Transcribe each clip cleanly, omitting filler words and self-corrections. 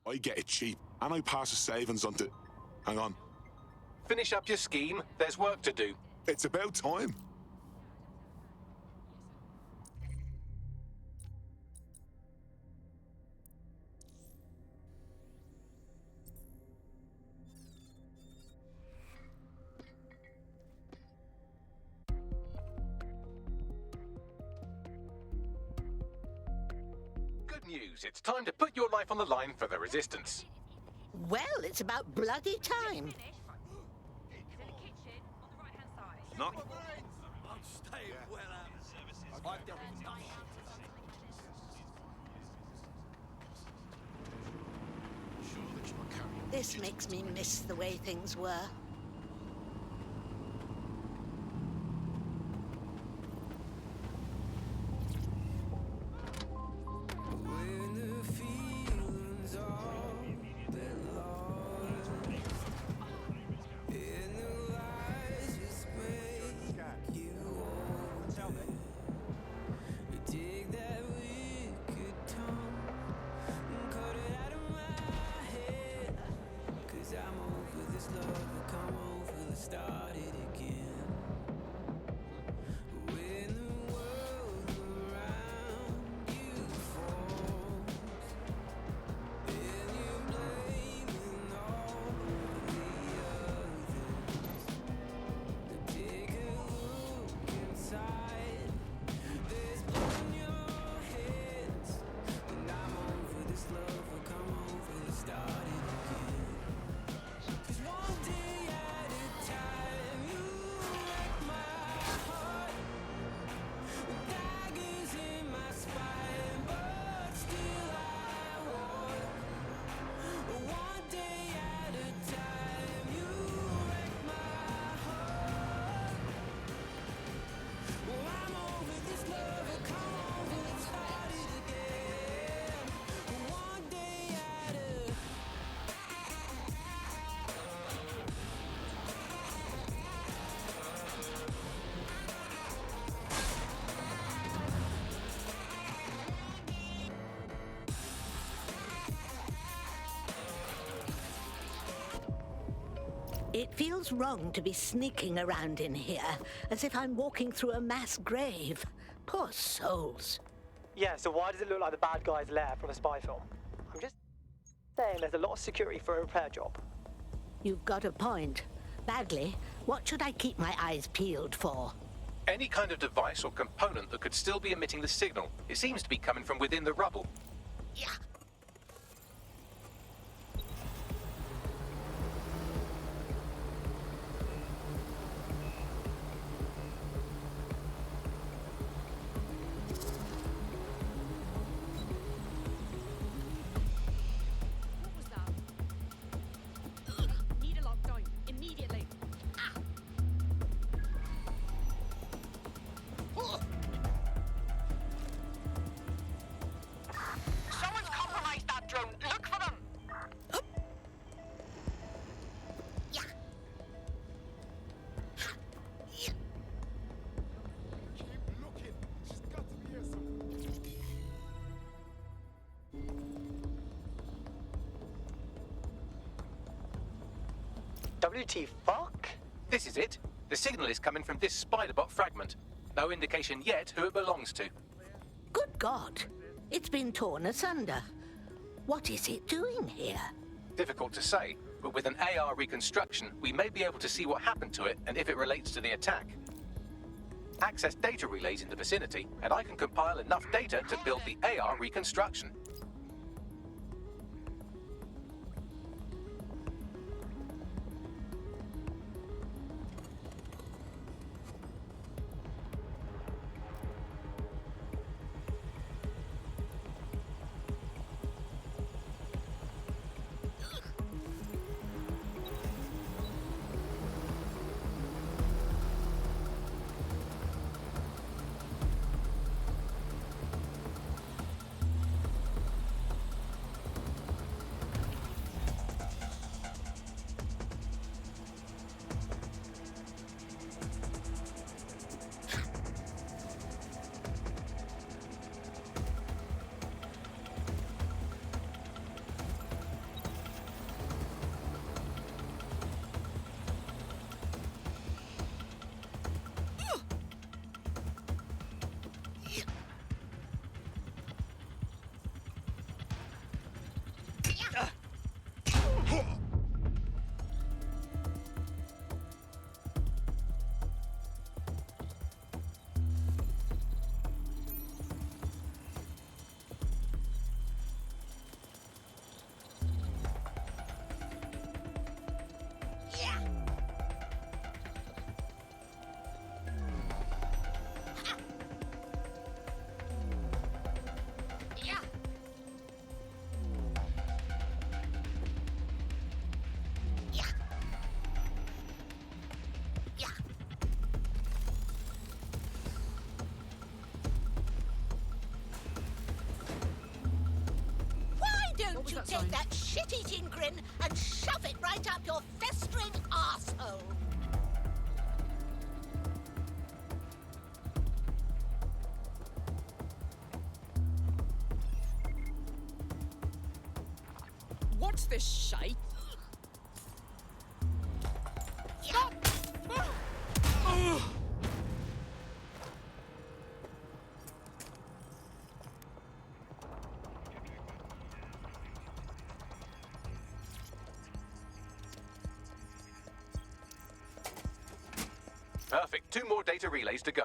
I get it cheap, and I pass the savings on to... Hang on. Finish up your scheme. There's work to do. It's about time. Good news. It's time to put your life on the line for the Resistance. Well, it's about bloody time. No. This makes me miss the way things were. It feels wrong to be sneaking around in here, as if I'm walking through a mass grave. Poor souls. Yeah, so why does it look like the bad guy's lair from a spy film? I'm just saying there's a lot of security for a repair job. You've got a point. Bagley, what should I keep my eyes peeled for? Any kind of device or component that could still be emitting the signal. It seems to be coming from within the rubble. Yeah. WT fuck? This is it. The signal is coming from this spiderbot fragment. No indication yet who it belongs to. Good God. It's been torn asunder. What is it doing here? Difficult to say, but with an AR reconstruction, we may be able to see what happened to it and if it relates to the attack. Access data relays in the vicinity, and I can compile enough data to build the AR reconstruction. you take that shit-eating grin and shove it right up your festering arsehole. What's this shite? Stop! Perfect. 2 more data relays to go.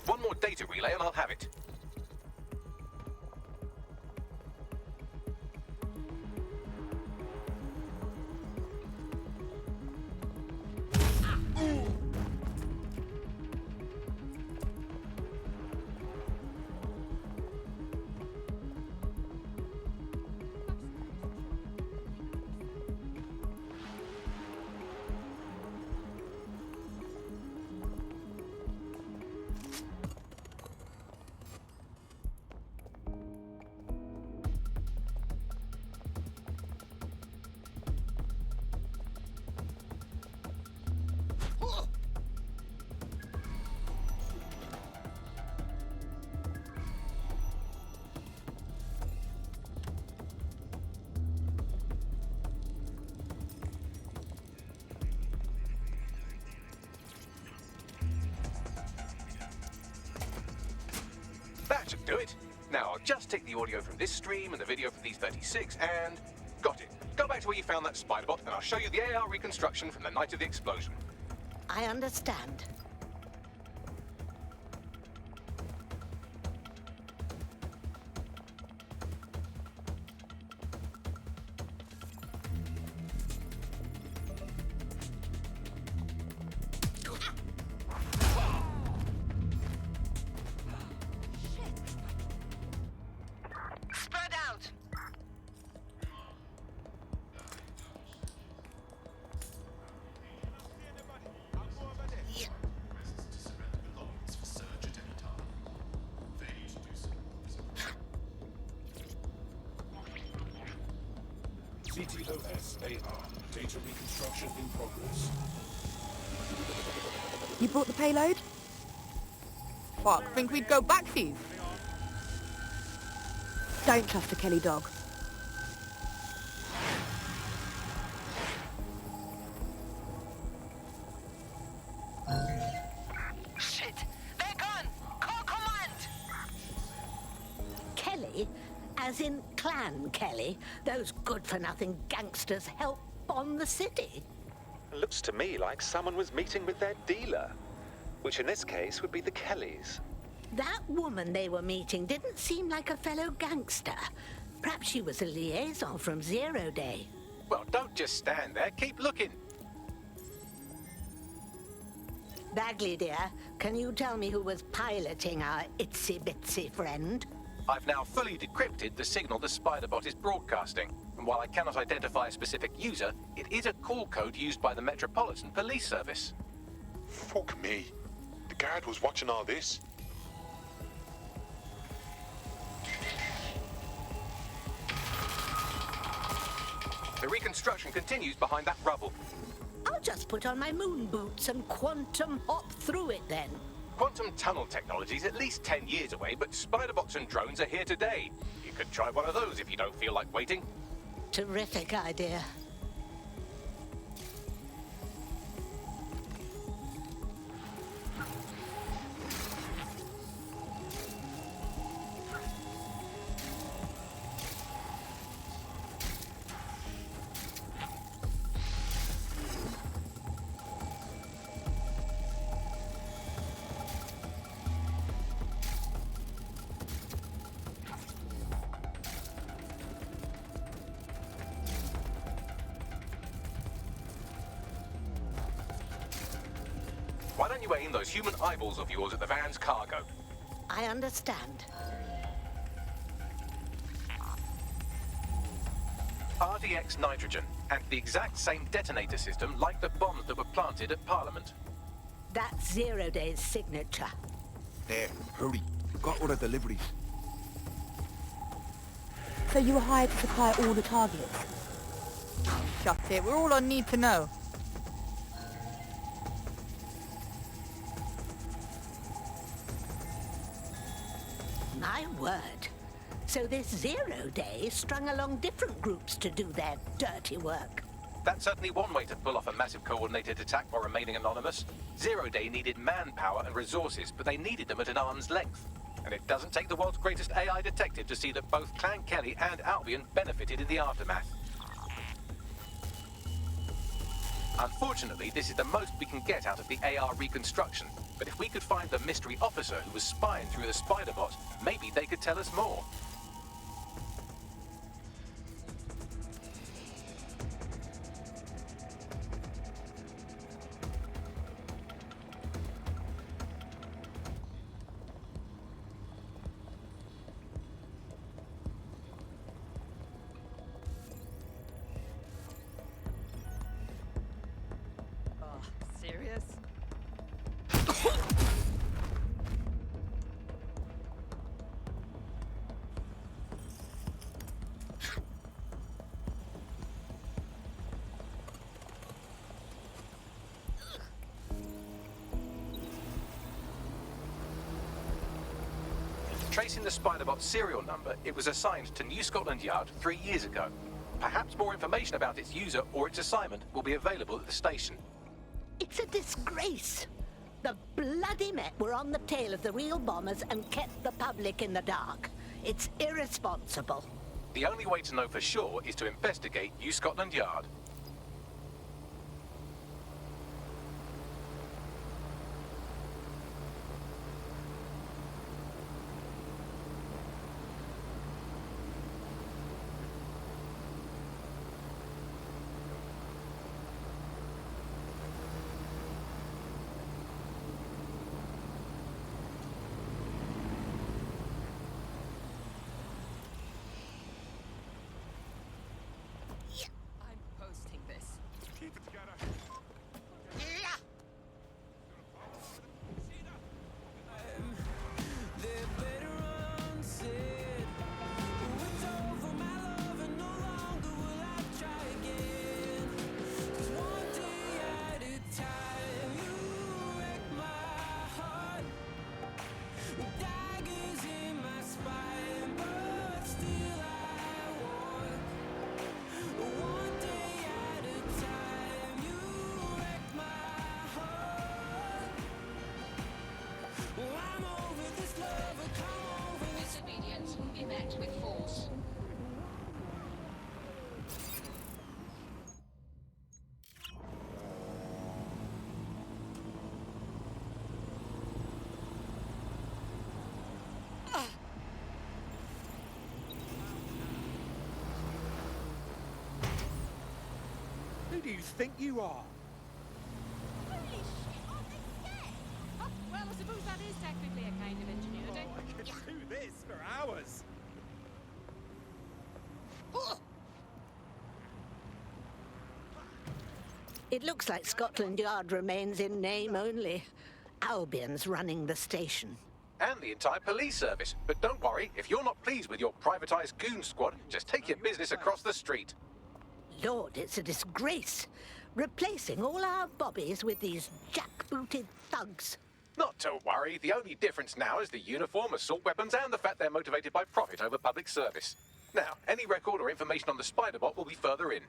One more data relay and I'll have it. That should do it. Now I'll just take the audio from this stream and the video from these 36 and... got it. Go back to where you found that spider bot and I'll show you the AR reconstruction from the night of the explosion. I understand. Spread out. CTOS AR. Data reconstruction in progress. You brought the payload? What, think we'd go back for you? Don't trust a Kelly dog. Shit! They're gone! Call command! Kelly? As in Clan Kelly? Those good-for-nothing gangsters help bomb the city? Looks to me like someone was meeting with their dealer, which in this case would be the Kellys. That woman they were meeting didn't seem like a fellow gangster. Perhaps she was a liaison from Zero Day. Well, don't just stand there. Keep looking. Bagley, dear, can you tell me who was piloting our itsy-bitsy friend? I've now fully decrypted the signal the spider bot is broadcasting. And while I cannot identify a specific user, it is a call code used by the Metropolitan Police Service. Fuck me. The guard was watching all this. The reconstruction continues behind that rubble. I'll just put on my moon boots and quantum hop through it then. Quantum tunnel technology is at least 10 years away, but spider bots and drones are here today. If could try one of those if you don't feel like waiting. Terrific idea. Why don't you aim those human eyeballs of yours at the van's cargo? I understand. RDX nitrogen, and the exact same detonator system like the bombs that were planted at Parliament. That's 0 Day's signature. There, hurry. We've got all the deliveries. So you were hired to supply all the targets? Shut it, we're all on need to know. My word. So this 0 Day strung along different groups to do their dirty work. That's certainly one way to pull off a massive coordinated attack while remaining anonymous. 0 Day needed manpower and resources, but they needed them at an arm's length. And it doesn't take the world's greatest AI detective to see that both Clan Kelly and Albion benefited in the aftermath. Unfortunately, this is the most we can get out of the AR reconstruction. But if we could find the mystery officer who was spying through the spider bot, maybe they could tell us more. Serious? Tracing the Spiderbot's serial number, it was assigned to New Scotland Yard 3 years ago. Perhaps more information about its user or its assignment will be available at the station. It's a disgrace. The bloody Met were on the tail of the real bombers and kept the public in the dark. It's irresponsible. The only way to know for sure is to investigate New Scotland Yard. I'm posting this. Keep it together. Disobedience will be met with force. Who do you think you are? Holy shit, aren't they scared? Oh, well, I suppose that is technically a kind of ingenuity. I could do this for hours. It looks like Scotland Yard remains in name only. Albion's running the station. And the entire police service. But don't worry, if you're not pleased with your privatized goon squad, just take your business across the street. Lord, it's a disgrace. Replacing all our bobbies with these jackbooted thugs. Not to worry. The only difference now is the uniform, assault weapons, and the fact they're motivated by profit over public service. Now, any record or information on the spider bot will be further in.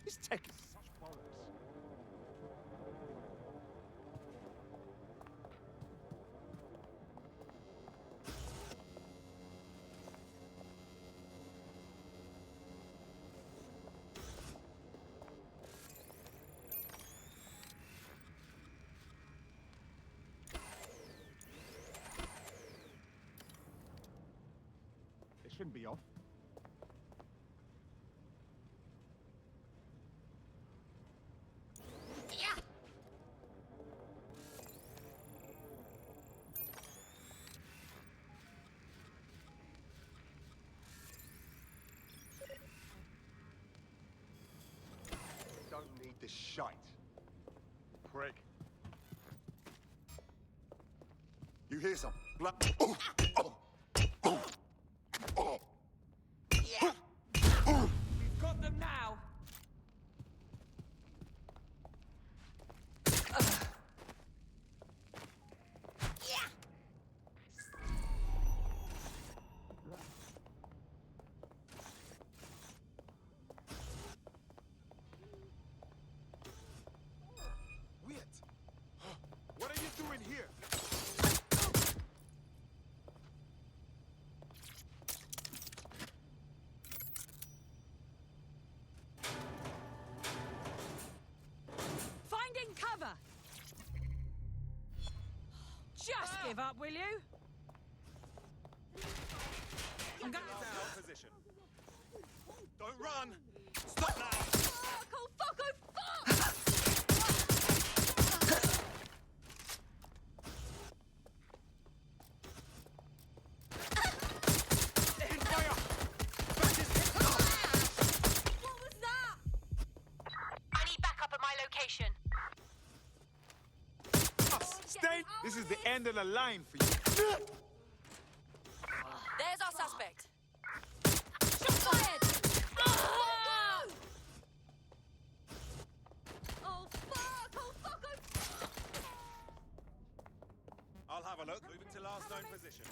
This tech is such bollocks. It shouldn't be off. Don't need this shite. Prick. You hear some blood? Oh, oh, oh, oh. We've got them now. Wait. What are you doing here? Finding cover. Just give up, will you? I'm going Out position. Don't run. Stop now. Fuck! Oh fuck! Oh fuck! What was that? I need backup at my location. Stay. This is the end of the line for you. There's our suspect. Shot fired! Oh, oh fuck! Oh fuck! Oh fuck! I'll have a look. Moving to last known position.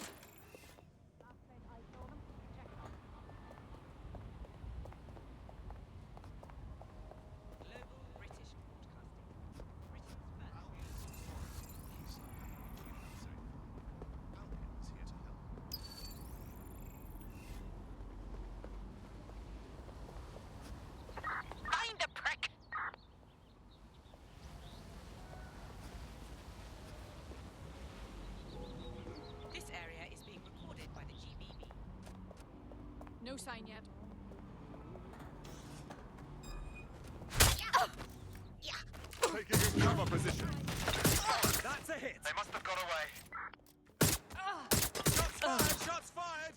sign yet. Taking a cover position. That's a hit. They must have got away. Shots fired! Shots fired!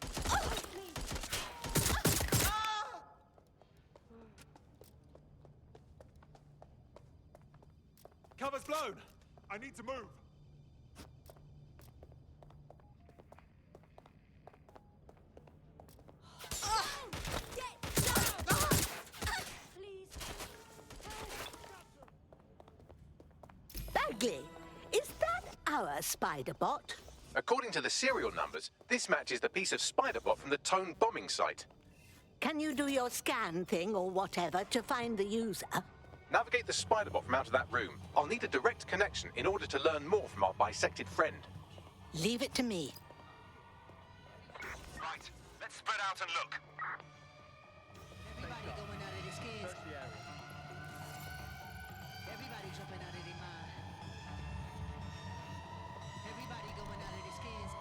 Cover's blown. I need to move. Bagley, is that our spider bot? According to the serial numbers, this matches the piece of spider bot from the Tone bombing site. Can you do your scan thing or whatever to find the user? Navigate the spider bot from out of that room. I'll need a direct connection in order to learn more from our bisected friend. Leave it to me. Right, let's spread out and look. Everybody going out of the skins. Everybody jumping out of the mine. Everybody going out of the skins.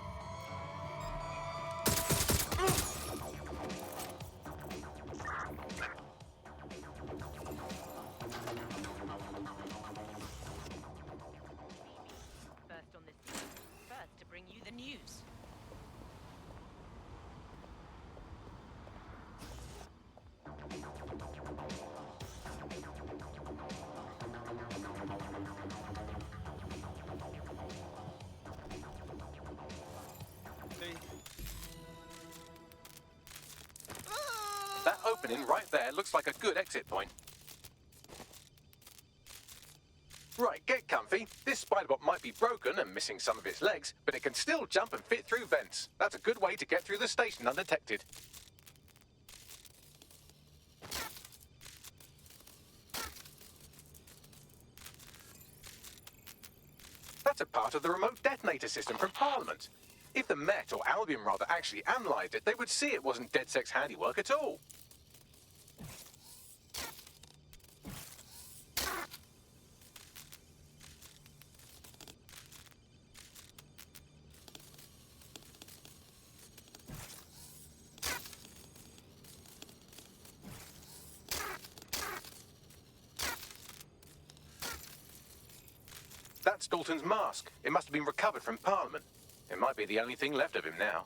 First on this team. First to bring you the news. That opening right there looks like a good exit point. Right, get comfy. This spiderbot might be broken and missing some of its legs, but it can still jump and fit through vents. That's a good way to get through the station undetected. That's a part of the remote detonator system from Parliament. If the Met, or Albion rather, actually analysed it, they would see it wasn't DedSec's handiwork at all. That's Dalton's mask. It must have been recovered from Parliament. It might be the only thing left of him now.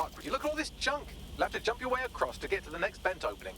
fuck would you look at all this junk? You'll have to jump your way across to get to the next vent opening.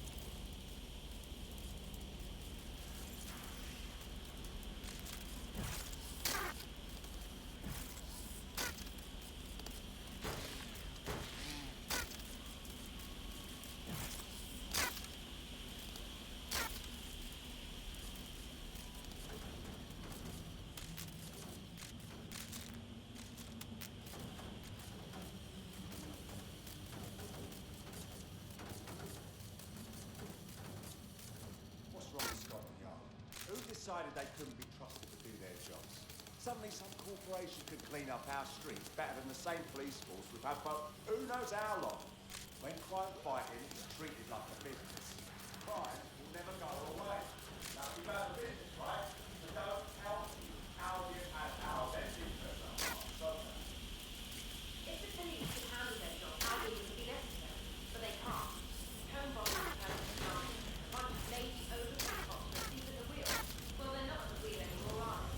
What's wrong with Scotland Yard? Who decided they couldn't be trusted to do their jobs? Suddenly some corporation could clean up our streets better than the same police force we've had for who knows how long. When crime fighting is treated like a business, crime will never go away. Now, we've had a business, right? So don't tell me how you had our best interests at heart, don't they? If the police could handle their job, I think it would be necessary, but they can't. Home bombing is happening tonight. A bunch of lazy, overpaid cops are asleep at the wheel. Well, they're not at the wheel anymore, are they?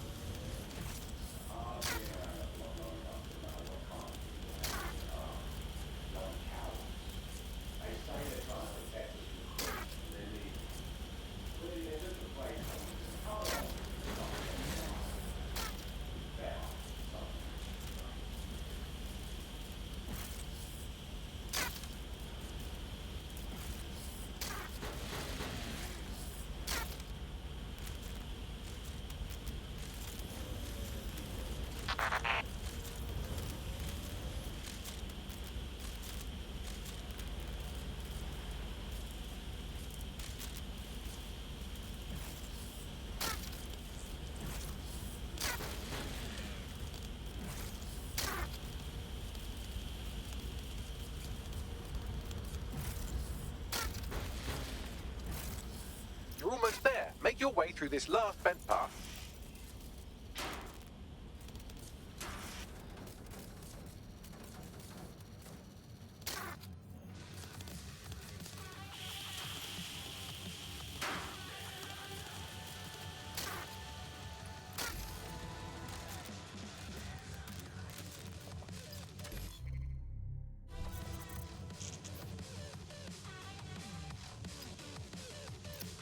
You're almost there. Make your way through this last vent path.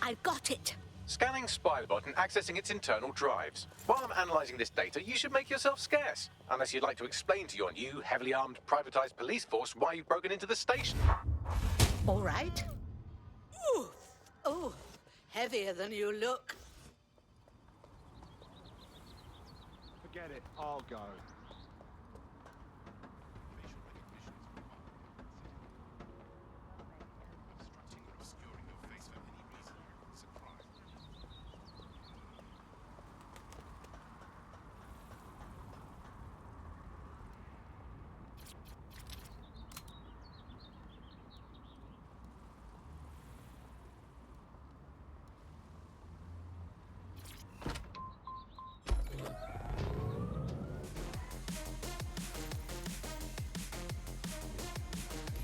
I've got it. Scanning Spybot and accessing its internal drives. While I'm analysing this data, you should make yourself scarce. Unless you'd like to explain to your new, heavily armed, privatised police force why you've broken into the station. All right. Ooh. Oh, heavier than you look. Forget it. I'll go.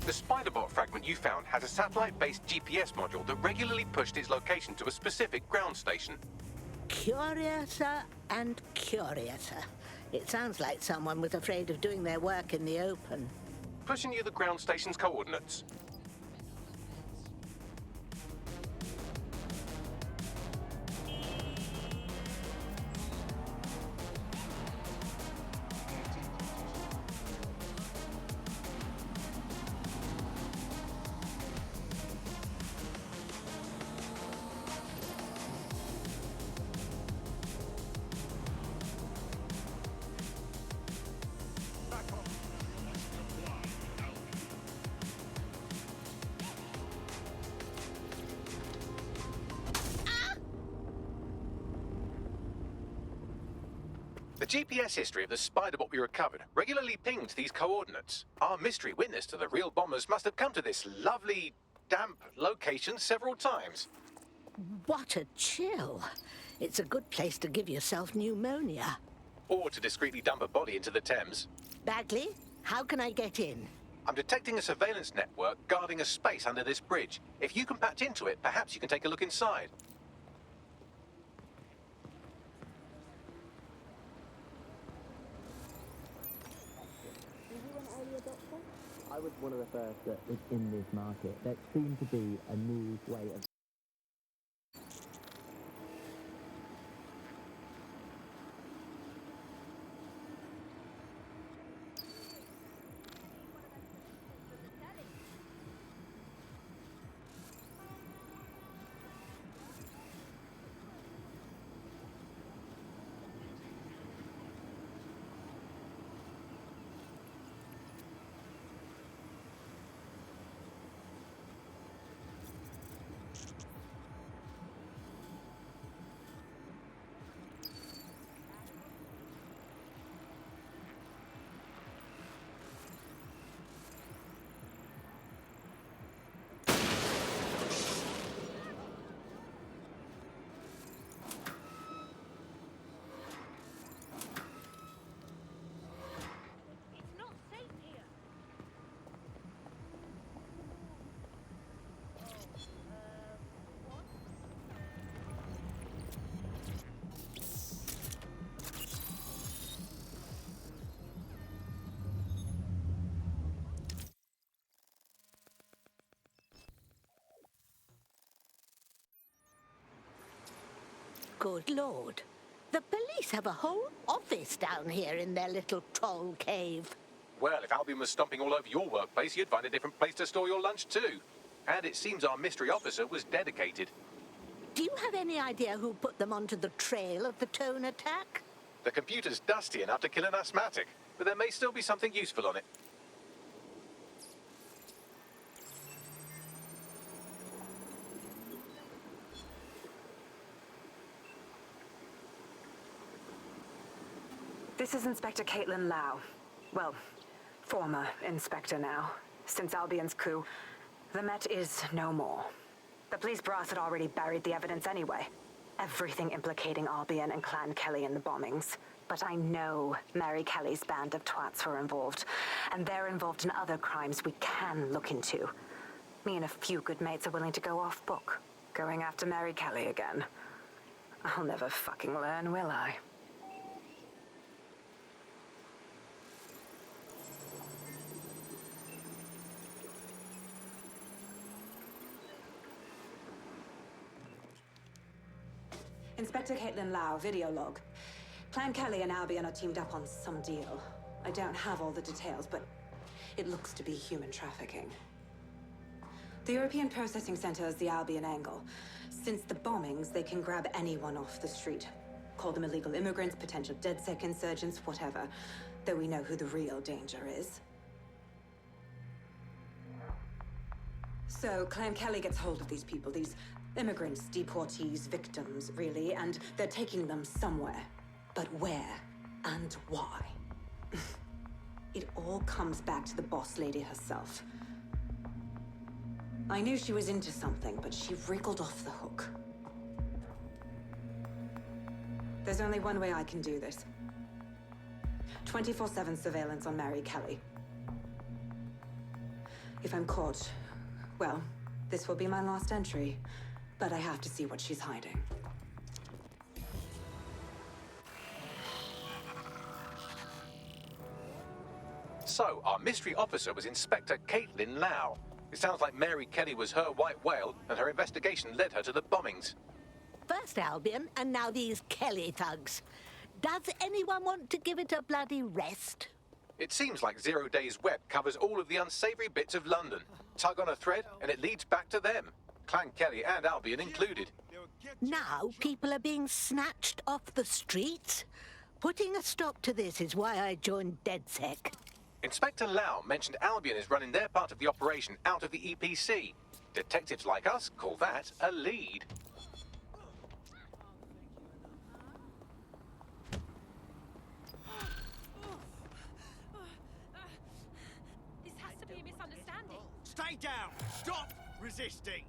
The Spiderbot fragment you found has a satellite-based GPS module that regularly pushed its location to a specific ground station. Curiouser and curiouser. It sounds like someone was afraid of doing their work in the open. Pushing you the ground station's coordinates. The GPS history of the Spiderbot we recovered regularly pinged these coordinates. Our mystery witness to the real bombers must have come to this lovely, damp location several times. What a chill. It's a good place to give yourself pneumonia. Or to discreetly dump a body into the Thames. Bagley, how can I get in? I'm detecting a surveillance network guarding a space under this bridge. If you can patch into it, perhaps you can take a look inside. Are you an early adopter? I was one of the first that was in this market. There seemed to be a new way of... Good Lord. The police have a whole office down here in their little troll cave. Well, if Albion was stomping all over your workplace, you'd find a different place to store your lunch too. And it seems our mystery officer was dedicated. Do you have any idea who put them onto the trail of the tone attack? The computer's dusty enough to kill an asthmatic, but there may still be something useful on it. This is Inspector Caitlin Lau. Well, former inspector now. Since Albion's coup, the Met is no more. The police brass had already buried the evidence anyway. Everything implicating Albion and Clan Kelly in the bombings. But I know Mary Kelly's band of twats were involved, and they're involved in other crimes we can look into. Me and a few good mates are willing to go off book, going after Mary Kelly again. I'll never fucking learn, will I? Inspector Caitlin Lau, video log. Clan Kelly and Albion are teamed up on some deal. I don't have all the details, but it looks to be human trafficking. The European Processing Center is the Albion angle. Since the bombings, they can grab anyone off the street. Call them illegal immigrants, potential DedSec insurgents, whatever. Though we know who the real danger is. So, Clan Kelly gets hold of these people, these immigrants, deportees, victims, really, and they're taking them somewhere. But where and why? It all comes back to the boss lady herself. I knew she was into something, but she wriggled off the hook. There's only one way I can do this. 24/7 surveillance on Mary Kelly. If I'm caught, well, this will be my last entry. But I have to see what she's hiding. So, our mystery officer was Inspector Caitlin Lau. It sounds like Mary Kelly was her white whale, and her investigation led her to the bombings. First Albion, and now these Kelly thugs. Does anyone want to give it a bloody rest? It seems like 0 Days Web covers all of the unsavory bits of London. Tug on a thread, and it leads back to them. Clan Kelly and Albion included. Now people are being snatched off the streets? Putting a stop to this is why I joined DedSec. Inspector Lau mentioned Albion is running their part of the operation out of the EPC. Detectives like us call that a lead. This has to be a misunderstanding. Stay down! Stop resisting!